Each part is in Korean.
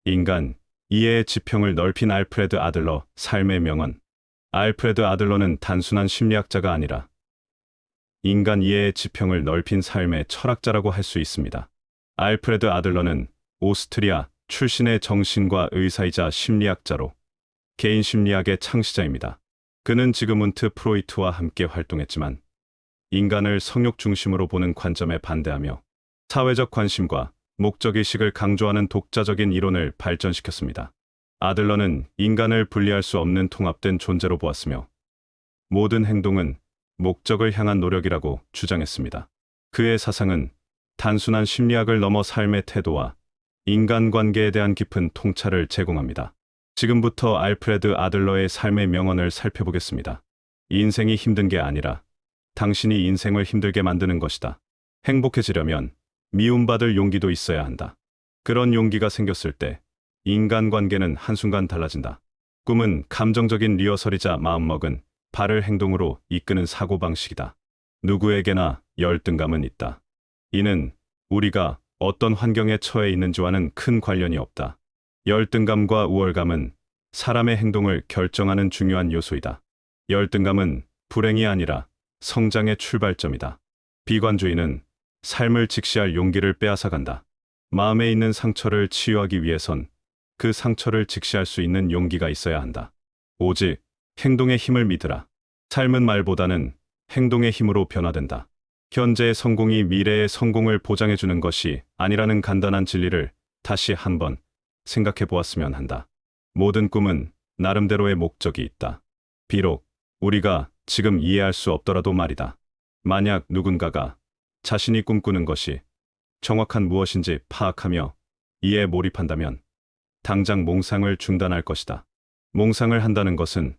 인간, 이해의 지평을 넓힌 알프레드 아들러, 삶의 명언. 알프레드 아들러는 단순한 심리학자가 아니라 인간 이해의 지평을 넓힌 삶의 철학자라고 할 수 있습니다. 알프레드 아들러는 오스트리아 출신의 정신과 의사이자 심리학자로 개인 심리학의 창시자입니다. 그는 지그문트 프로이트와 함께 활동했지만 인간을 성욕 중심으로 보는 관점에 반대하며 사회적 관심과 목적의식을 강조하는 독자적인 이론을 발전시켰습니다. 아들러는 인간을 분리할 수 없는 통합된 존재로 보았으며 모든 행동은 목적을 향한 노력이라고 주장했습니다. 그의 사상은 단순한 심리학을 넘어 삶의 태도와 인간관계에 대한 깊은 통찰을 제공합니다. 지금부터 알프레드 아들러의 삶의 명언을 살펴보겠습니다. 인생이 힘든 게 아니라 당신이 인생을 힘들게 만드는 것이다. 행복해지려면 미움받을 용기도 있어야 한다. 그런 용기가 생겼을 때 인간관계는 한순간 달라진다. 꿈은 감정적인 리허설이자 마음먹은 발을 행동으로 이끄는 사고방식이다. 누구에게나 열등감은 있다. 이는 우리가 어떤 환경에 처해 있는지와는 큰 관련이 없다. 열등감과 우월감은 사람의 행동을 결정하는 중요한 요소이다. 열등감은 불행이 아니라 성장의 출발점이다. 비관주의는 삶을 직시할 용기를 빼앗아간다. 마음에 있는 상처를 치유하기 위해선 그 상처를 직시할 수 있는 용기가 있어야 한다. 오직 행동의 힘을 믿으라. 삶은 말보다는 행동의 힘으로 변화된다. 현재의 성공이 미래의 성공을 보장해주는 것이 아니라는 간단한 진리를 다시 한번 생각해 보았으면 한다. 모든 꿈은 나름대로의 목적이 있다. 비록 우리가 지금 이해할 수 없더라도 말이다. 만약 누군가가 자신이 꿈꾸는 것이 정확한 무엇인지 파악하며 이에 몰입한다면 당장 몽상을 중단할 것이다. 몽상을 한다는 것은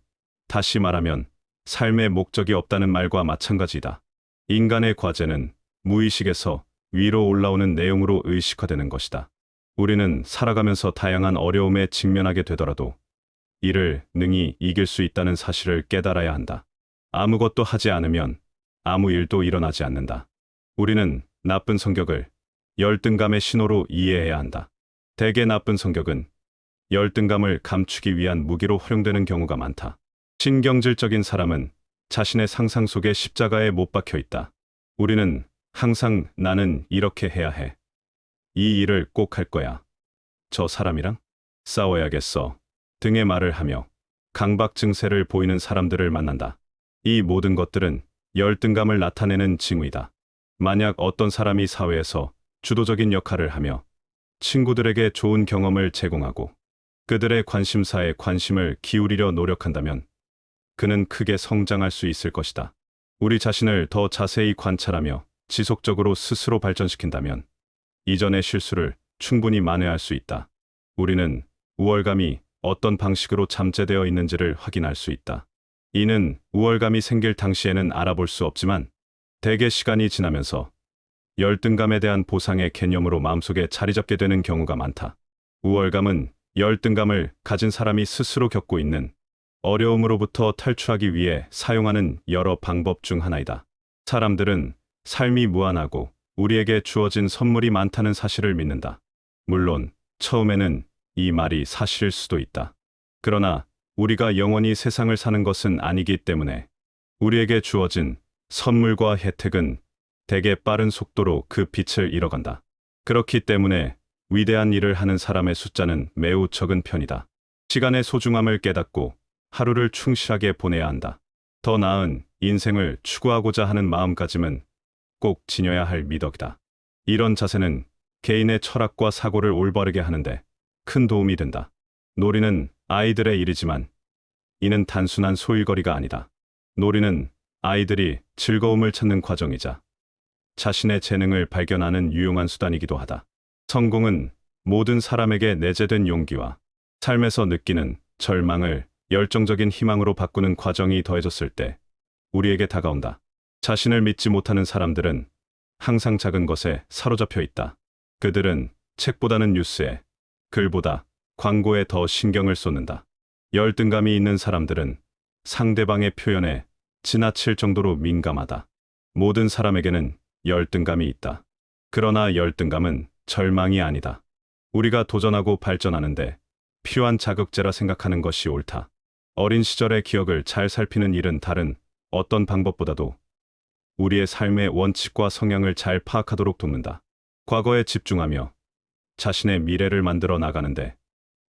다시 말하면 삶의 목적이 없다는 말과 마찬가지다. 인간의 과제는 무의식에서 위로 올라오는 내용으로 의식화되는 것이다. 우리는 살아가면서 다양한 어려움에 직면하게 되더라도 이를 능히 이길 수 있다는 사실을 깨달아야 한다. 아무것도 하지 않으면 아무 일도 일어나지 않는다. 우리는 나쁜 성격을 열등감의 신호로 이해해야 한다. 대개 나쁜 성격은 열등감을 감추기 위한 무기로 활용되는 경우가 많다. 신경질적인 사람은 자신의 상상 속에 십자가에 못 박혀 있다. 우리는 항상 나는 이렇게 해야 해. 이 일을 꼭 할 거야. 저 사람이랑 싸워야겠어. 등의 말을 하며 강박 증세를 보이는 사람들을 만난다. 이 모든 것들은 열등감을 나타내는 징후이다. 만약 어떤 사람이 사회에서 주도적인 역할을 하며 친구들에게 좋은 경험을 제공하고 그들의 관심사에 관심을 기울이려 노력한다면 그는 크게 성장할 수 있을 것이다. 우리 자신을 더 자세히 관찰하며 지속적으로 스스로 발전시킨다면 이전의 실수를 충분히 만회할 수 있다. 우리는 우월감이 어떤 방식으로 잠재되어 있는지를 확인할 수 있다. 이는 우월감이 생길 당시에는 알아볼 수 없지만 대개 시간이 지나면서 열등감에 대한 보상의 개념으로 마음속에 자리 잡게 되는 경우가 많다. 우월감은 열등감을 가진 사람이 스스로 겪고 있는 어려움으로부터 탈출하기 위해 사용하는 여러 방법 중 하나이다. 사람들은 삶이 무한하고 우리에게 주어진 선물이 많다는 사실을 믿는다. 물론 처음에는 이 말이 사실일 수도 있다. 그러나 우리가 영원히 세상을 사는 것은 아니기 때문에 우리에게 주어진 선물과 혜택은 대개 빠른 속도로 그 빛을 잃어간다. 그렇기 때문에 위대한 일을 하는 사람의 숫자는 매우 적은 편이다. 시간의 소중함을 깨닫고 하루를 충실하게 보내야 한다. 더 나은 인생을 추구하고자 하는 마음가짐은 꼭 지녀야 할 미덕이다. 이런 자세는 개인의 철학과 사고를 올바르게 하는데 큰 도움이 된다. 놀이는 아이들의 일이지만 이는 단순한 소일거리가 아니다. 놀이는 아이들이 즐거움을 찾는 과정이자 자신의 재능을 발견하는 유용한 수단이기도 하다. 성공은 모든 사람에게 내재된 용기와 삶에서 느끼는 절망을 열정적인 희망으로 바꾸는 과정이 더해졌을 때 우리에게 다가온다. 자신을 믿지 못하는 사람들은 항상 작은 것에 사로잡혀 있다. 그들은 책보다는 뉴스에, 글보다 광고에 더 신경을 쏟는다. 열등감이 있는 사람들은 상대방의 표현에 지나칠 정도로 민감하다. 모든 사람에게는 열등감이 있다. 그러나 열등감은 절망이 아니다. 우리가 도전하고 발전하는데 필요한 자극제라 생각하는 것이 옳다. 어린 시절의 기억을 잘 살피는 일은 다른 어떤 방법보다도 우리의 삶의 원칙과 성향을 잘 파악하도록 돕는다. 과거에 집중하며 자신의 미래를 만들어 나가는데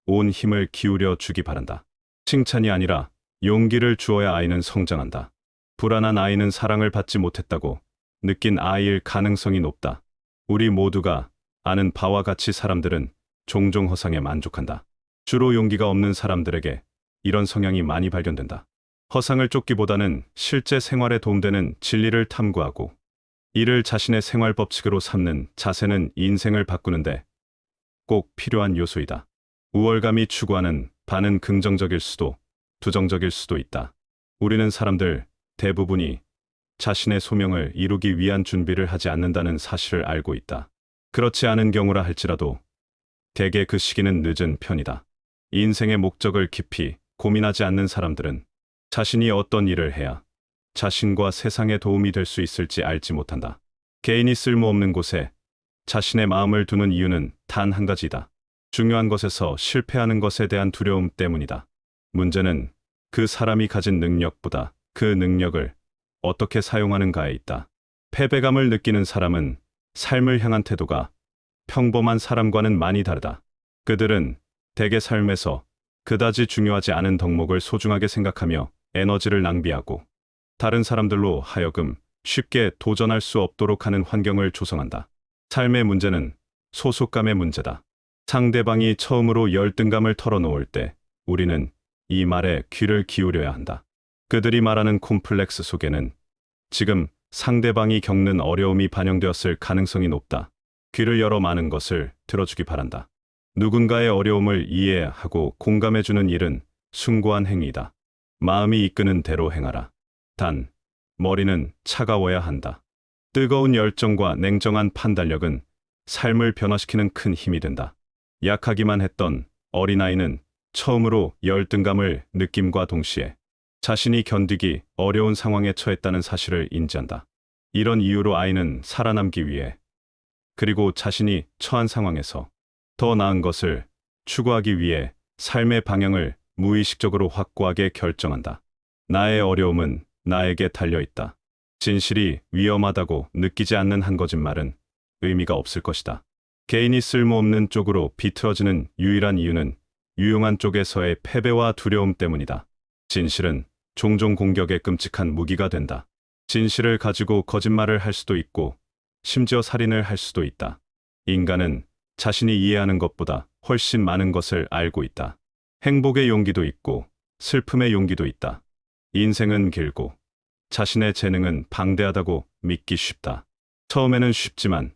온 힘을 기울여 주기 바란다. 칭찬이 아니라 용기를 주어야 아이는 성장한다. 불안한 아이는 사랑을 받지 못했다고 느낀 아이일 가능성이 높다. 우리 모두가 아는 바와 같이 사람들은 종종 허상에 만족한다. 주로 용기가 없는 사람들에게 이런 성향이 많이 발견된다. 허상을 쫓기보다는 실제 생활에 도움되는 진리를 탐구하고 이를 자신의 생활 법칙으로 삼는 자세는 인생을 바꾸는데 꼭 필요한 요소이다. 우월감이 추구하는 바는 긍정적일 수도 부정적일 수도 있다. 우리는 사람들 대부분이 자신의 소명을 이루기 위한 준비를 하지 않는다는 사실을 알고 있다. 그렇지 않은 경우라 할지라도 대개 그 시기는 늦은 편이다. 인생의 목적을 깊이 고민하지 않는 사람들은 자신이 어떤 일을 해야 자신과 세상에 도움이 될 수 있을지 알지 못한다. 개인이 쓸모없는 곳에 자신의 마음을 두는 이유는 단 한 가지다. 중요한 것에서 실패하는 것에 대한 두려움 때문이다. 문제는 그 사람이 가진 능력보다 그 능력을 어떻게 사용하는가에 있다. 패배감을 느끼는 사람은 삶을 향한 태도가 평범한 사람과는 많이 다르다. 그들은 대개 삶에서 그다지 중요하지 않은 덕목을 소중하게 생각하며 에너지를 낭비하고 다른 사람들로 하여금 쉽게 도전할 수 없도록 하는 환경을 조성한다. 삶의 문제는 소속감의 문제다. 상대방이 처음으로 열등감을 털어놓을 때 우리는 이 말에 귀를 기울여야 한다. 그들이 말하는 콤플렉스 속에는 지금 상대방이 겪는 어려움이 반영되었을 가능성이 높다. 귀를 열어 많은 것을 들어주기 바란다. 누군가의 어려움을 이해하고 공감해주는 일은 숭고한 행위이다. 마음이 이끄는 대로 행하라. 단, 머리는 차가워야 한다. 뜨거운 열정과 냉정한 판단력은 삶을 변화시키는 큰 힘이 된다. 약하기만 했던 어린아이는 처음으로 열등감을 느낌과 동시에 자신이 견디기 어려운 상황에 처했다는 사실을 인지한다. 이런 이유로 아이는 살아남기 위해 그리고 자신이 처한 상황에서 더 나은 것을 추구하기 위해 삶의 방향을 무의식적으로 확고하게 결정한다. 나의 어려움은 나에게 달려있다. 진실이 위험하다고 느끼지 않는 한 거짓말은 의미가 없을 것이다. 개인이 쓸모없는 쪽으로 비틀어지는 유일한 이유는 유용한 쪽에서의 패배와 두려움 때문이다. 진실은 종종 공격의 끔찍한 무기가 된다. 진실을 가지고 거짓말을 할 수도 있고 심지어 살인을 할 수도 있다. 인간은 자신이 이해하는 것보다 훨씬 많은 것을 알고 있다. 행복의 용기도 있고 슬픔의 용기도 있다. 인생은 길고 자신의 재능은 방대하다고 믿기 쉽다. 처음에는 쉽지만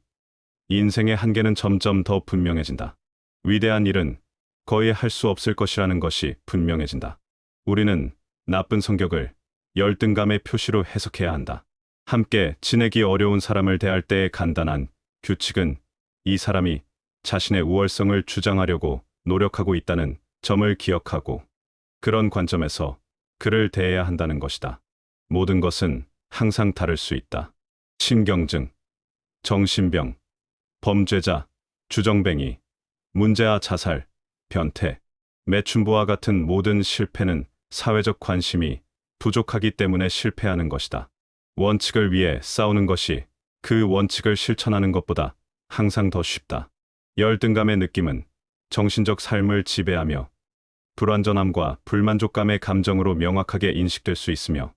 인생의 한계는 점점 더 분명해진다. 위대한 일은 거의 할 수 없을 것이라는 것이 분명해진다. 우리는 나쁜 성격을 열등감의 표시로 해석해야 한다. 함께 지내기 어려운 사람을 대할 때의 간단한 규칙은 이 사람이 자신의 우월성을 주장하려고 노력하고 있다는 점을 기억하고 그런 관점에서 그를 대해야 한다는 것이다. 모든 것은 항상 다를 수 있다. 신경증, 정신병, 범죄자, 주정뱅이, 문제아 자살, 변태, 매춘부와 같은 모든 실패는 사회적 관심이 부족하기 때문에 실패하는 것이다. 원칙을 위해 싸우는 것이 그 원칙을 실천하는 것보다 항상 더 쉽다. 열등감의 느낌은 정신적 삶을 지배하며 불완전함과 불만족감의 감정으로 명확하게 인식될 수 있으며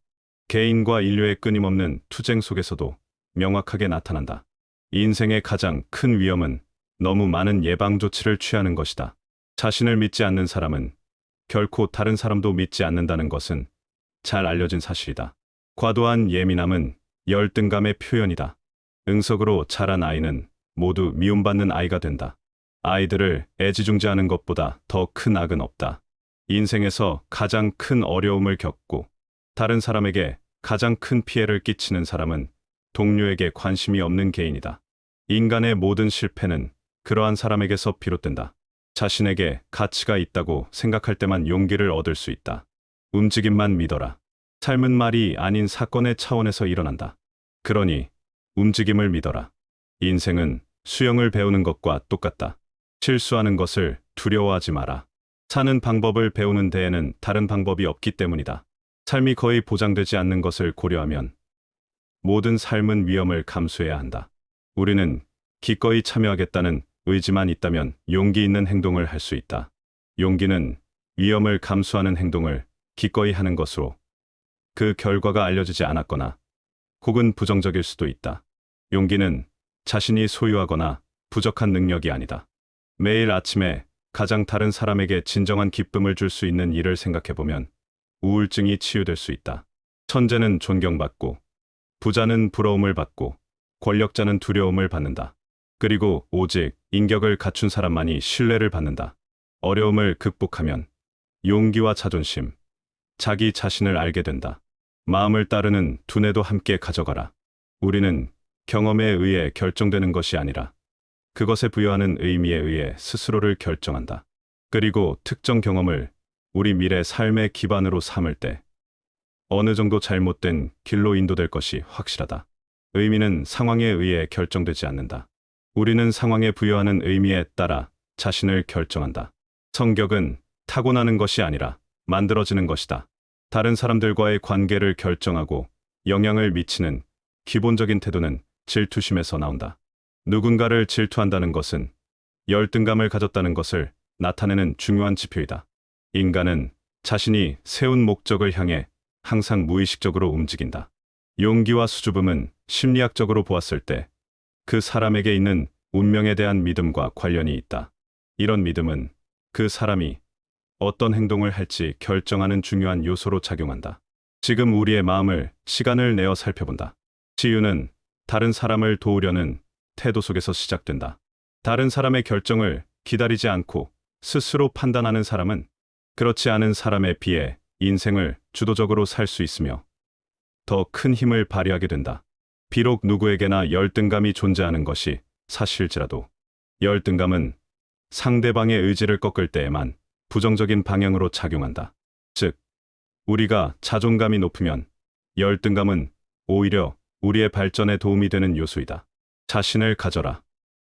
개인과 인류의 끊임없는 투쟁 속에서도 명확하게 나타난다. 인생의 가장 큰 위험은 너무 많은 예방 조치를 취하는 것이다. 자신을 믿지 않는 사람은 결코 다른 사람도 믿지 않는다는 것은 잘 알려진 사실이다. 과도한 예민함은 열등감의 표현이다. 응석으로 자란 아이는 모두 미움받는 아이가 된다. 아이들을 애지중지하는 것보다 더 큰 악은 없다. 인생에서 가장 큰 어려움을 겪고 다른 사람에게 가장 큰 피해를 끼치는 사람은 동료에게 관심이 없는 개인이다. 인간의 모든 실패는 그러한 사람에게서 비롯된다. 자신에게 가치가 있다고 생각할 때만 용기를 얻을 수 있다. 움직임만 믿어라. 삶은 말이 아닌 사건의 차원에서 일어난다. 그러니 움직임을 믿어라. 인생은 수영을 배우는 것과 똑같다. 실수하는 것을 두려워하지 마라. 사는 방법을 배우는 데에는 다른 방법이 없기 때문이다. 삶이 거의 보장되지 않는 것을 고려하면 모든 삶은 위험을 감수해야 한다. 우리는 기꺼이 참여하겠다는 의지만 있다면 용기 있는 행동을 할 수 있다. 용기는 위험을 감수하는 행동을 기꺼이 하는 것으로 그 결과가 알려지지 않았거나 혹은 부정적일 수도 있다. 용기는 자신이 소유하거나 부족한 능력이 아니다. 매일 아침에 가장 다른 사람에게 진정한 기쁨을 줄 수 있는 일을 생각해보면 우울증이 치유될 수 있다. 천재는 존경받고, 부자는 부러움을 받고, 권력자는 두려움을 받는다. 그리고 오직 인격을 갖춘 사람만이 신뢰를 받는다. 어려움을 극복하면 용기와 자존심, 자기 자신을 알게 된다. 마음을 따르는 두뇌도 함께 가져가라. 우리는 경험에 의해 결정되는 것이 아니라 그것에 부여하는 의미에 의해 스스로를 결정한다. 그리고 특정 경험을 우리 미래 삶의 기반으로 삼을 때 어느 정도 잘못된 길로 인도될 것이 확실하다. 의미는 상황에 의해 결정되지 않는다. 우리는 상황에 부여하는 의미에 따라 자신을 결정한다. 성격은 타고나는 것이 아니라 만들어지는 것이다. 다른 사람들과의 관계를 결정하고 영향을 미치는 기본적인 태도는 질투심에서 나온다. 누군가를 질투한다는 것은 열등감을 가졌다는 것을 나타내는 중요한 지표이다. 인간은 자신이 세운 목적을 향해 항상 무의식적으로 움직인다. 용기와 수줍음은 심리학적으로 보았을 때 그 사람에게 있는 운명에 대한 믿음과 관련이 있다. 이런 믿음은 그 사람이 어떤 행동을 할지 결정하는 중요한 요소로 작용한다. 지금 우리의 마음을 시간을 내어 살펴본다. 치유는 다른 사람을 도우려는 태도 속에서 시작된다. 다른 사람의 결정을 기다리지 않고 스스로 판단하는 사람은 그렇지 않은 사람에 비해 인생을 주도적으로 살 수 있으며 더 큰 힘을 발휘하게 된다. 비록 누구에게나 열등감이 존재하는 것이 사실지라도 열등감은 상대방의 의지를 꺾을 때에만 부정적인 방향으로 작용한다. 즉, 우리가 자존감이 높으면 열등감은 오히려 우리의 발전에 도움이 되는 요소이다. 자신을 가져라.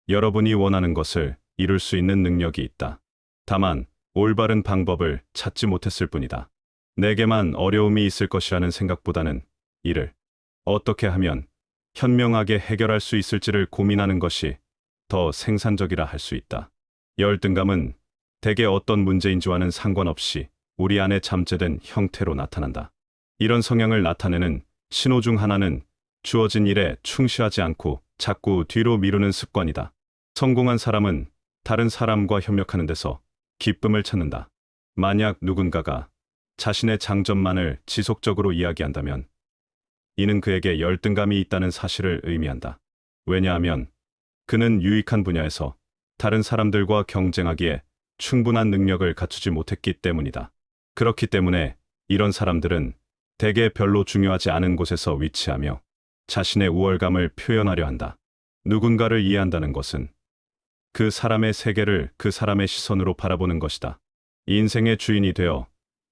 여러분이 원하는 것을 이룰 수 있는 능력이 있다. 다만 올바른 방법을 찾지 못했을 뿐이다. 내게만 어려움이 있을 것이라는 생각보다는 이를 어떻게 하면 현명하게 해결할 수 있을지를 고민하는 것이 더 생산적이라 할 수 있다. 열등감은 대개 어떤 문제인지와는 상관없이 우리 안에 잠재된 형태로 나타난다. 이런 성향을 나타내는 신호 중 하나는 주어진 일에 충실하지 않고 자꾸 뒤로 미루는 습관이다. 성공한 사람은 다른 사람과 협력하는 데서 기쁨을 찾는다. 만약 누군가가 자신의 장점만을 지속적으로 이야기한다면 이는 그에게 열등감이 있다는 사실을 의미한다. 왜냐하면 그는 유익한 분야에서 다른 사람들과 경쟁하기에 충분한 능력을 갖추지 못했기 때문이다. 그렇기 때문에 이런 사람들은 대개 별로 중요하지 않은 곳에서 위치하며 자신의 우월감을 표현하려 한다. 누군가를 이해한다는 것은 그 사람의 세계를 그 사람의 시선으로 바라보는 것이다. 인생의 주인이 되어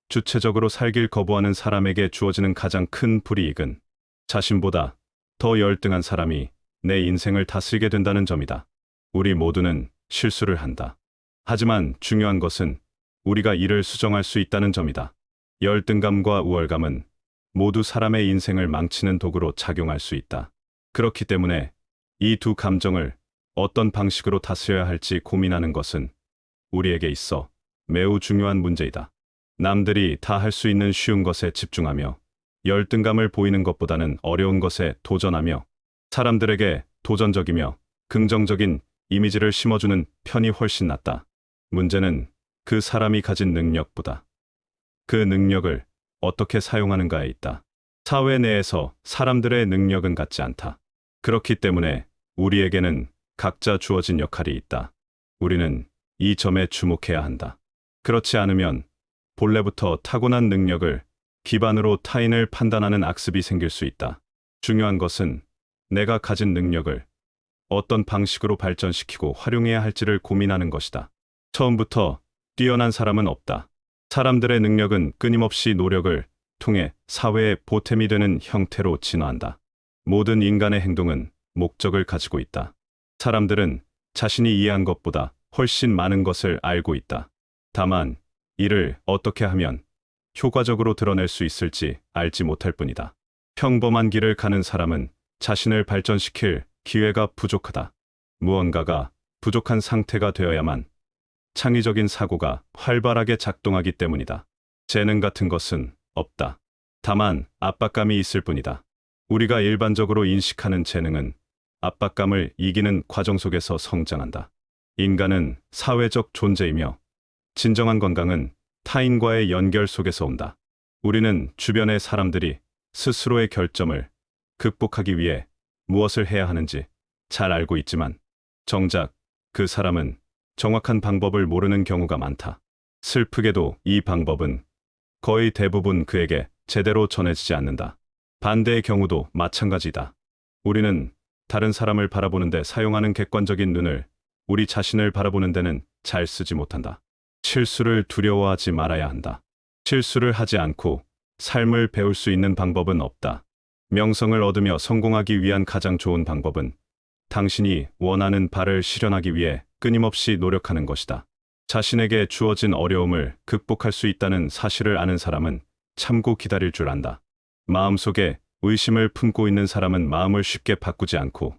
주체적으로 살길 거부하는 사람에게 주어지는 가장 큰 불이익은 자신보다 더 열등한 사람이 내 인생을 다스리게 된다는 점이다. 우리 모두는 실수를 한다. 하지만 중요한 것은 우리가 이를 수정할 수 있다는 점이다. 열등감과 우월감은 모두 사람의 인생을 망치는 도구로 작용할 수 있다. 그렇기 때문에 이 두 감정을 어떤 방식으로 다스려야 할지 고민하는 것은 우리에게 있어 매우 중요한 문제이다. 남들이 다 할 수 있는 쉬운 것에 집중하며 열등감을 보이는 것보다는 어려운 것에 도전하며 사람들에게 도전적이며 긍정적인 이미지를 심어주는 편이 훨씬 낫다. 문제는 그 사람이 가진 능력보다 그 능력을 어떻게 사용하는가에 있다. 사회 내에서 사람들의 능력은 같지 않다. 그렇기 때문에 우리에게는 각자 주어진 역할이 있다. 우리는 이 점에 주목해야 한다. 그렇지 않으면 본래부터 타고난 능력을 기반으로 타인을 판단하는 악습이 생길 수 있다. 중요한 것은 내가 가진 능력을 어떤 방식으로 발전시키고 활용해야 할지를 고민하는 것이다. 처음부터 뛰어난 사람은 없다. 사람들의 능력은 끊임없이 노력을 통해 사회의 보탬이 되는 형태로 진화한다. 모든 인간의 행동은 목적을 가지고 있다. 사람들은 자신이 이해한 것보다 훨씬 많은 것을 알고 있다. 다만 이를 어떻게 하면 효과적으로 드러낼 수 있을지 알지 못할 뿐이다. 평범한 길을 가는 사람은 자신을 발전시킬 기회가 부족하다. 무언가가 부족한 상태가 되어야만 창의적인 사고가 활발하게 작동하기 때문이다. 재능 같은 것은 없다. 다만 압박감이 있을 뿐이다. 우리가 일반적으로 인식하는 재능은 압박감을 이기는 과정 속에서 성장한다. 인간은 사회적 존재이며 진정한 건강은 타인과의 연결 속에서 온다. 우리는 주변의 사람들이 스스로의 결점을 극복하기 위해 무엇을 해야 하는지 잘 알고 있지만 정작 그 사람은 정확한 방법을 모르는 경우가 많다. 슬프게도 이 방법은 거의 대부분 그에게 제대로 전해지지 않는다. 반대의 경우도 마찬가지다. 우리는 다른 사람을 바라보는데 사용하는 객관적인 눈을 우리 자신을 바라보는 데는 잘 쓰지 못한다. 실수를 두려워하지 말아야 한다. 실수를 하지 않고 삶을 배울 수 있는 방법은 없다. 명성을 얻으며 성공하기 위한 가장 좋은 방법은 당신이 원하는 바를 실현하기 위해 끊임없이 노력하는 것이다. 자신에게 주어진 어려움을 극복할 수 있다는 사실을 아는 사람은 참고 기다릴 줄 안다. 마음속에 의심을 품고 있는 사람은 마음을 쉽게 바꾸지 않고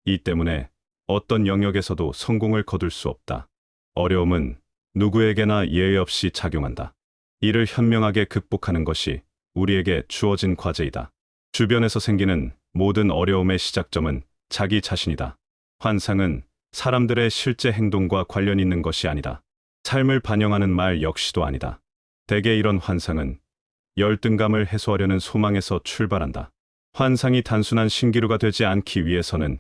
이 때문에 어떤 영역에서도 성공을 거둘 수 없다. 어려움은 누구에게나 예외 없이 작용한다. 이를 현명하게 극복하는 것이 우리에게 주어진 과제이다. 주변에서 생기는 모든 어려움의 시작점은 자기 자신이다. 환상은 사람들의 실제 행동과 관련 있는 것이 아니다. 삶을 반영하는 말 역시도 아니다. 대개 이런 환상은 열등감을 해소하려는 소망에서 출발한다. 환상이 단순한 신기루가 되지 않기 위해서는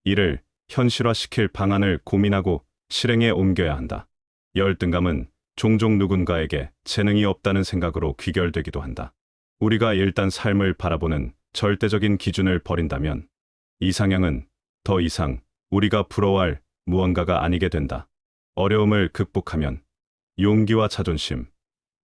이를 현실화시킬 방안을 고민하고 실행에 옮겨야 한다. 열등감은 종종 누군가에게 재능이 없다는 생각으로 귀결되기도 한다. 우리가 일단 삶을 바라보는 절대적인 기준을 버린다면 이상향은 더 이상 우리가 부러워할 무언가가 아니게 된다. 어려움을 극복하면 용기와 자존심,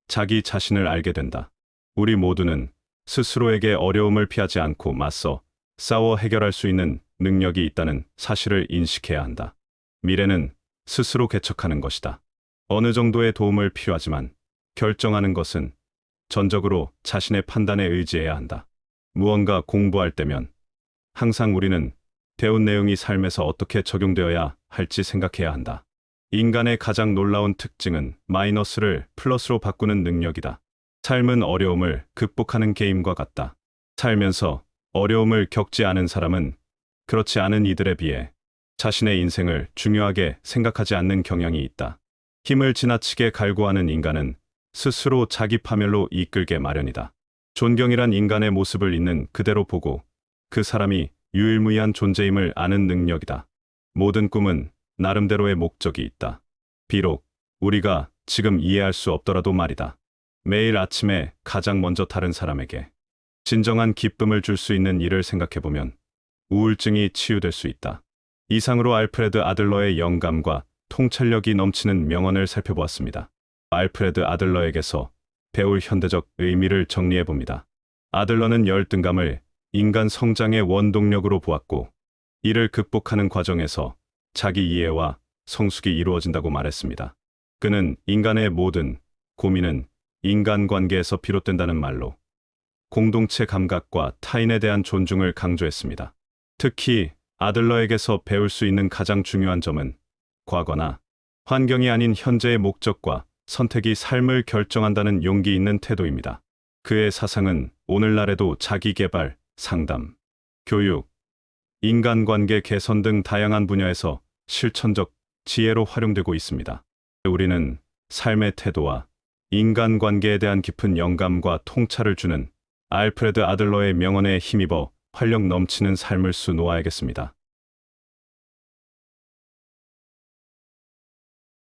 자기 자신을 알게 된다. 우리 모두는 스스로에게 어려움을 피하지 않고 맞서 싸워 해결할 수 있는 능력이 있다는 사실을 인식해야 한다. 미래는 스스로 개척하는 것이다. 어느 정도의 도움을 필요하지만 결정하는 것은 전적으로 자신의 판단에 의지해야 한다. 무언가 공부할 때면 항상 우리는 배운 내용이 삶에서 어떻게 적용되어야 할지 생각해야 한다. 인간의 가장 놀라운 특징은 마이너스를 플러스로 바꾸는 능력이다. 삶은 어려움을 극복하는 게임과 같다. 살면서 어려움을 겪지 않은 사람은 그렇지 않은 이들에 비해 자신의 인생을 중요하게 생각하지 않는 경향이 있다. 힘을 지나치게 갈구하는 인간은 스스로 자기 파멸로 이끌게 마련이다. 존경이란 인간의 모습을 있는 그대로 보고 그 사람이 유일무이한 존재임을 아는 능력이다. 모든 꿈은 나름대로의 목적이 있다. 비록 우리가 지금 이해할 수 없더라도 말이다. 매일 아침에 가장 먼저 다른 사람에게 진정한 기쁨을 줄 수 있는 일을 생각해보면 우울증이 치유될 수 있다. 이상으로 알프레드 아들러의 영감과 통찰력이 넘치는 명언을 살펴보았습니다. 알프레드 아들러에게서 배울 현대적 의미를 정리해봅니다. 아들러는 열등감을 인간 성장의 원동력으로 보았고 이를 극복하는 과정에서 자기 이해와 성숙이 이루어진다고 말했습니다. 그는 인간의 모든 고민은 인간관계에서 비롯된다는 말로 공동체 감각과 타인에 대한 존중을 강조했습니다. 특히 아들러에게서 배울 수 있는 가장 중요한 점은 과거나 환경이 아닌 현재의 목적과 선택이 삶을 결정한다는 용기 있는 태도입니다. 그의 사상은 오늘날에도 자기개발, 상담, 교육, 인간관계 개선 등 다양한 분야에서 실천적 지혜로 활용되고 있습니다. 우리는 삶의 태도와 인간관계에 대한 깊은 영감과 통찰을 주는 알프레드 아들러의 명언에 힘입어 활력 넘치는 삶을 수놓아야겠습니다.